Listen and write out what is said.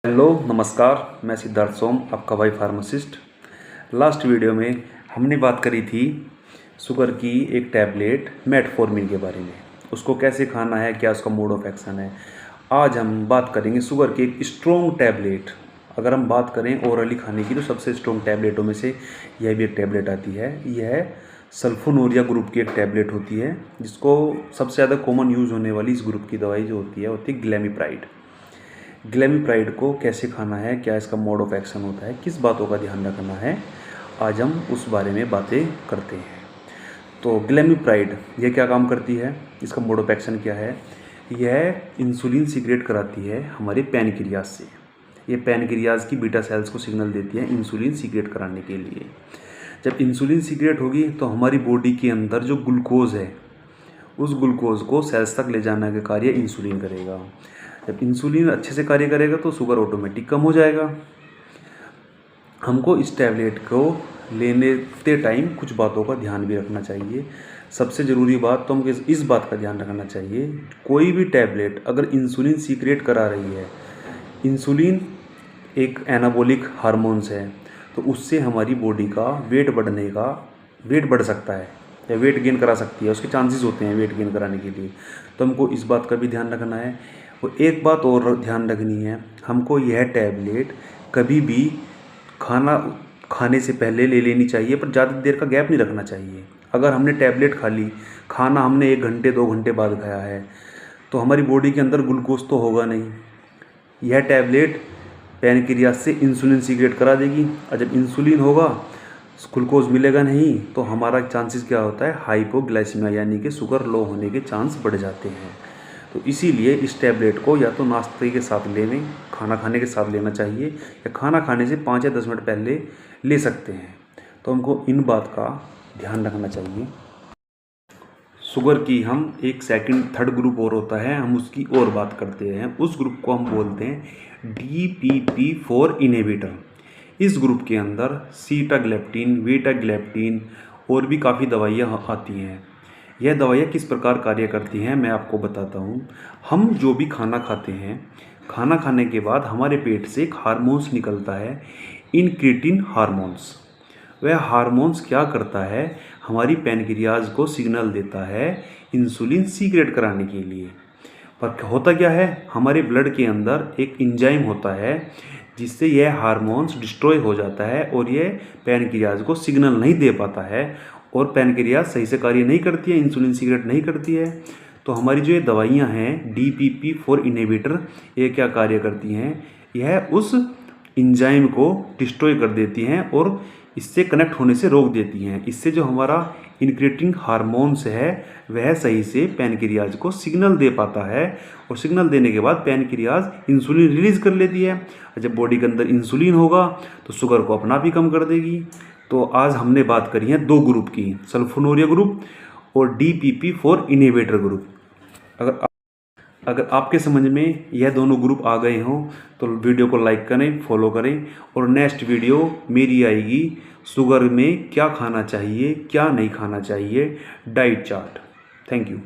Hello नमस्कार, मैं सिद्धार्थ सोम, आपका भाई फार्मासिस्ट। लास्ट वीडियो में हमने बात करी थी शुगर की एक टैबलेट मेटफॉर्मिन के बारे में, उसको कैसे खाना है, क्या उसका मोड ऑफ एक्शन है। आज हम बात करेंगे शुगर की एक स्ट्रॉन्ग टैबलेट। अगर हम बात करें ओरली खाने की तो सबसे स्ट्रॉन्ग टैबलेटों में से यह भी एक टैबलेट आती है। यह सल्फोनोरिया ग्रुप की एक टैबलेट होती है, जिसको सबसे ज़्यादा कॉमन यूज़ होने वाली इस ग्रुप की दवाई जो होती है ग्लेमिप्राइड। ग्लेमिप्राइड को कैसे खाना है, क्या इसका मोड ऑफ एक्शन होता है, किस बातों का ध्यान रखना है, आज हम उस बारे में बातें करते हैं। तो ग्लेमिप्राइड यह क्या काम करती है, इसका मोड ऑफ एक्शन क्या है। यह इंसुलिन सीक्रेट कराती है हमारे पैनक्रियाज से। ये पैनक्रियाज की बीटा सेल्स को सिग्नल देती है इंसुलिन सीक्रेट कराने के लिए। जब इंसुलिन सीक्रेट होगी तो हमारी बॉडी के अंदर जो ग्लूकोज है, उस ग्लूकोज को सेल्स तक ले जाने का कार्य इंसुलिन करेगा। जब इंसुलिन अच्छे से कार्य करेगा तो शुगर ऑटोमेटिक कम हो जाएगा। हमको इस टैबलेट को लेते टाइम कुछ बातों का ध्यान भी रखना चाहिए। सबसे ज़रूरी बात तो हमको इस बात का ध्यान रखना चाहिए, कोई भी टैबलेट अगर इंसुलिन सीक्रेट करा रही है, इंसुलिन एक एनाबॉलिक हार्मोन्स है, तो उससे हमारी बॉडी का वेट बढ़ सकता है या वेट गेन करा सकती है, उसके चांसेस होते हैं वेट गेन कराने के लिए। तो हमको इस बात का भी ध्यान रखना है। और एक बात और ध्यान रखनी है, हमको यह टैबलेट कभी भी खाने से पहले ले लेनी चाहिए, पर ज़्यादा देर का गैप नहीं रखना चाहिए। अगर हमने टैबलेट खा ली, खाना हमने 1 घंटे 2 घंटे बाद खाया है, तो हमारी बॉडी के अंदर ग्लूकोज तो होगा नहीं। यह टैबलेट पैनक्रियाज से इंसुलिन सीक्रेट करा देगी, और जब इंसुलिन होगा ग्लूकोज मिलेगा नहीं, तो हमारा चांसेस क्या होता है, हाइपोग्लाइसीमिया यानी कि शुगर लो होने के चांस बढ़ जाते हैं। तो इसीलिए इस टैबलेट को या तो नाश्ते के साथ लेने, खाना खाने के साथ लेना चाहिए, या खाना खाने से 5 या 10 मिनट पहले ले सकते हैं। तो हमको इन बात का ध्यान रखना चाहिए। शुगर की हम एक सेकंड थर्ड ग्रुप और होता है, हम उसकी और बात करते हैं। उस ग्रुप को हम बोलते हैं DPP4 इनहिबिटर। इस ग्रुप के अंदर सीटाग्लेप्टिन, वीटाग्लेप्टिन और भी काफ़ी दवाइयाँ आती हैं। यह दवाइयाँ किस प्रकार कार्य करती हैं मैं आपको बताता हूँ। हम जो भी खाना खाते हैं, खाना खाने के बाद हमारे पेट से एक हार्मोन्स निकलता है, इंक्रेटिन हार्मोन्स। वह हार्मोन्स क्या करता है, हमारी पैनक्रियाज को सिग्नल देता है इंसुलिन सीक्रेट कराने के लिए। पर होता क्या है, हमारे ब्लड के अंदर एक एंजाइम होता है जिससे यह हार्मोन्स डिस्ट्रॉय हो जाता है और यह पैनक्रियाज को सिग्नल नहीं दे पाता है, और पैनक्रियाज सही से कार्य नहीं करती है, इंसुलिन सीक्रेट नहीं करती है। तो हमारी जो ये दवाइयाँ हैं DPP4 इनहिबिटर, ये क्या कार्य करती हैं, यह उस एंजाइम को डिस्ट्रॉय कर देती हैं और इससे कनेक्ट होने से रोक देती हैं। इससे जो हमारा इंक्रेटिन हार्मोन्स है वह सही से पैनक्रियाज को सिग्नल दे पाता है, और सिग्नल देने के बाद पैनक्रियाज इंसुलिन रिलीज कर लेती है। जब बॉडी के अंदर इंसुलिन होगा तो शुगर को अपना भी कम कर देगी। तो आज हमने बात करी है 2 ग्रुप की, सल्फोनोरिया ग्रुप और DPP4 इनहिबिटर ग्रुप। अगर आपके समझ में यह दोनों ग्रुप आ गए हों तो वीडियो को लाइक करें, फॉलो करें, और नेक्स्ट वीडियो मेरी आएगी शुगर में क्या खाना चाहिए, क्या नहीं खाना चाहिए, डाइट चार्ट। Thank you.